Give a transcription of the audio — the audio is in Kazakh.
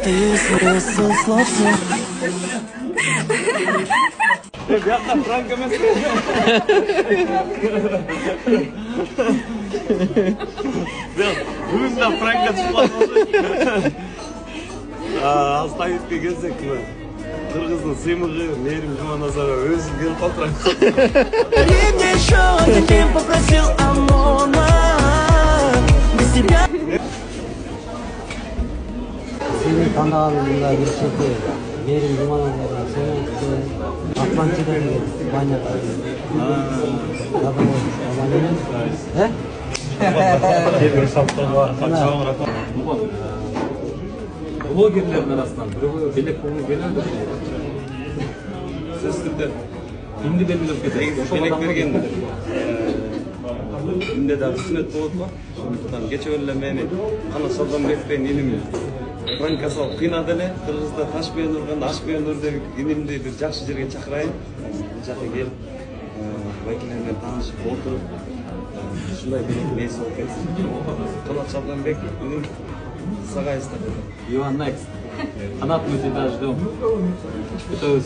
Ты смысл слов всех. Ребята, Франко бүгін да Франко çıkmadı. Оставить келсек Кыргыздын сыймыгы Мээрим Жуманазарова өзү келип калдырат. Мне еще один день попросил ОМОНа. Без тебя. Senin kanalında bir şeydi. Mээрим Жуманазарова сен Атлантида баня. Блогерлердің арасынан біреуі белек болғыңыз келеді. Сіз кімдер? Кімді белгілеп кетеді? Белек берген кімде да қызмет болады ма? Сондықтан кече эле мени Ана Сооронбекпен иним Франко салып кыйнады эле. Кыргызда таш менен урганда аш менен ур деп инимди бир жакшы жерге чакырайын. Бул жака келип вакилдер менен таанышып отуруп ушундай белек несі болуп кетти. Канат Сооронбек иним сага эстафета. You are next. Канат, мы тебя ждем. Күтөбүз.